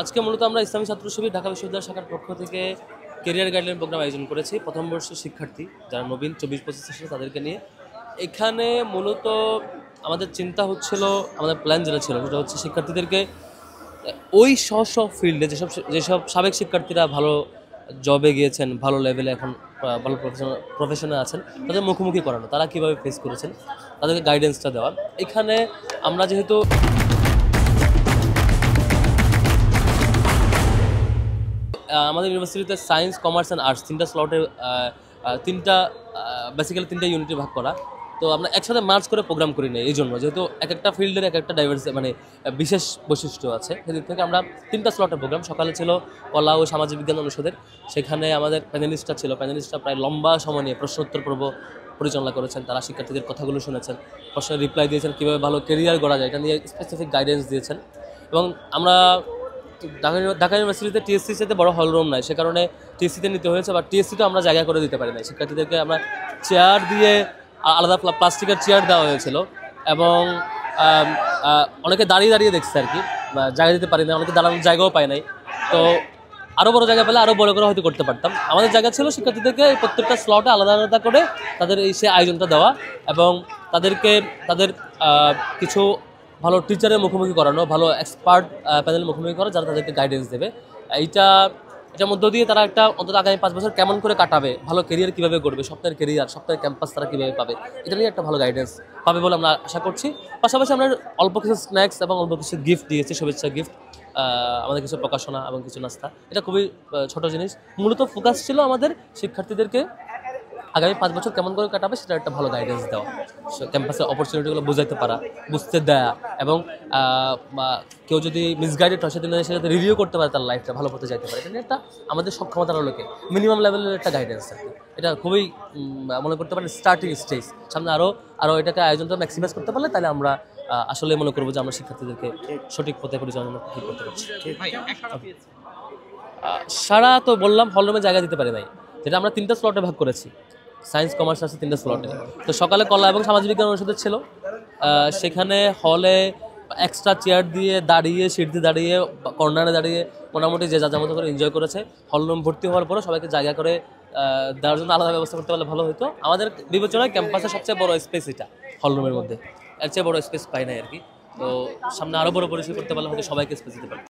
আজকে মূলত আমরা ইসলামী ছাত্র শিবির ঢাকা বিশ্ববিদ্যালয় শাখার পক্ষ থেকে কেরিয়ার গাইডলাইন প্রোগ্রাম আয়োজন করেছি প্রথম বর্ষের শিক্ষার্থী যারা নবীন 24-25 সেশন তাদেরকে নিয়ে। এখানে মূলত আমাদের চিন্তা হচ্ছিল, আমাদের প্ল্যান যেটা ছিল সেটা হচ্ছে শিক্ষার্থীদেরকে ওই স্ব ফিল্ডে যেসব যেসব সাবেক শিক্ষার্থীরা ভালো জবে গিয়েছেন, ভালো লেভেলে এখন ভালো প্রফেশনে আছেন, তাদের মুখোমুখি করানো, তারা কীভাবে ফেস করেছেন তাদেরকে গাইডেন্সটা দেওয়া। এখানে আমরা যেহেতু আমাদের ইউনিভার্সিটিতে সায়েন্স, কমার্স অ্যান্ড আর্টস তিনটা স্লটে তিনটা বেসিক্যালি তিনটা ইউনিটে ভাগ করা, তো আমরা একসাথে মার্চ করে প্রোগ্রাম করি না। এই জন্য যেহেতু এক একটা ফিল্ডের এক একটা মানে বিশেষ বৈশিষ্ট্য আছে, সেদিক থেকে আমরা তিনটা স্লটের প্রোগ্রাম। সকালে ছিল কলা ও সামাজিক বিজ্ঞান অনুষদের, সেখানে আমাদের প্যানেলিস্টরা ছিল। প্যানেলিস্টরা প্রায় লম্বা সময় নিয়ে প্রশ্নোত্তর পর্ব পরিচালনা করেছেন। তারা শিক্ষার্থীদের কথাগুলো শুনেছেন, প্রশ্নের রিপ্লাই দিয়েছেন, কীভাবে ভালো কেরিয়ার গড়া যায় এটা নিয়ে স্পেসিফিক গাইডেন্স দিয়েছেন। এবং আমরা ঢাকা ইউনিভার্সিটিতে টিএসসিতে বড় হল রুম নাই, সে কারণে টিএসসিতে নিতে হয়েছে, বা টিএসসিতেও আমরা জায়গা করে দিতে পারি না। শিক্ষার্থীদেরকে আমরা চেয়ার দিয়ে আলাদা প্লাস্টিকের চেয়ার দেওয়া হয়েছিল, এবং অনেকে দাঁড়িয়ে দাঁড়িয়ে দেখছে আর কি, জায়গা দিতে পারি না, অনেকে দাঁড়ানোর জায়গাও পায় নাই। তো আরও বড় জায়গা পেলে আরও বড় করে হয়তো করতে পারতাম। আমাদের জায়গা ছিল শিক্ষার্থীদেরকে প্রত্যেকটা স্লটে আলাদা আলাদা করে তাদের সে আয়োজনটা দেওয়া, এবং তাদেরকে তাদের কিছু ভালো টিচারের মুখোমুখি করানো, ভালো এক্সপার্ট প্যানেল মুখোমুখি করা, যারা তাদেরকে গাইডেন্স দেবে। এটার মধ্য দিয়ে তারা একটা অন্তত আগামী 5 বছর কেমন করে কাটাবে, ভালো কেরিয়ার কীভাবে করবে, স্বপ্নের কেরিয়ার, স্বপ্নের ক্যাম্পাস তারা কীভাবে পাবে, এটা নিয়ে একটা ভালো গাইডেন্স পাবে বলে আমরা আশা করছি। পাশাপাশি আমরা অল্প কিছু স্ন্যাক্স এবং অল্প কিছু গিফট দিয়েছি, শুভেচ্ছা গিফট, আমাদের কিছু প্রকাশনা এবং কিছু নাস্তা। এটা খুবই ছোট জিনিস। মূলত ফোকাস ছিল আমাদের শিক্ষার্থীদেরকে আগামী 5 বছর কেমন করে কাটাবে সেটা একটা ভালো গাইডেন্স দেওয়া, ক্যাম্পাসের অপরচুনিটিগুলো বুঝাইতে পারা, বুঝতে দেয়া, এবং কেউ যদি মিসগাইডেড হয় সেদিন সে যাতে রিভিউ করতে পারে, তার লাইফটা ভালো করতে চাইতে পারে। এটা নিয়ে একটা আমাদের সক্ষমতার লোকে মিনিমাম লেভেলের একটা গাইডেন্স আর কি। এটা খুবই মনে করতে পারেন স্টার্টিং স্টেজ। সামনে আরও এটাকে আয়োজনটা ম্যাক্সিমাইজ করতে পারলে তাহলে আমরা আসলে মনে করবো যে আমরা শিক্ষার্থীদেরকে সঠিক পথে পরিচালনা করতে পারছি। সারা তো বললাম হলরুমে জায়গা দিতে পারি নাই, যেটা আমরা 3টা স্লটে ভাগ করেছি, সায়েন্স, কমার্স আছে 3টা স্লটে। তো সকালে কলা এবং সামাজিক বিজ্ঞান অনুষদের ছিল, সেখানে হলে এক্সট্রা চেয়ার দিয়ে দাঁড়িয়ে, সিট দিয়ে দাঁড়িয়ে, কর্নারে দাঁড়িয়ে মোটামুটি যে যা মতো করে এনজয় করেছে। হলরুম ভর্তি হওয়ার পরে সবাইকে জায়গা করে দেওয়ার জন্য আলাদা ব্যবস্থা করতে পারলে ভালো হতো। আমাদের বিবেচনায় ক্যাম্পাসের সবচেয়ে বড় স্পেস এটা, হলরুমের মধ্যে এর চেয়ে বড় স্পেস পাই নাই আর কি। তো সামনে আরও বড় পরিসর করতে পারলে হয়তো সবাইকে স্পেস দিতে পারে।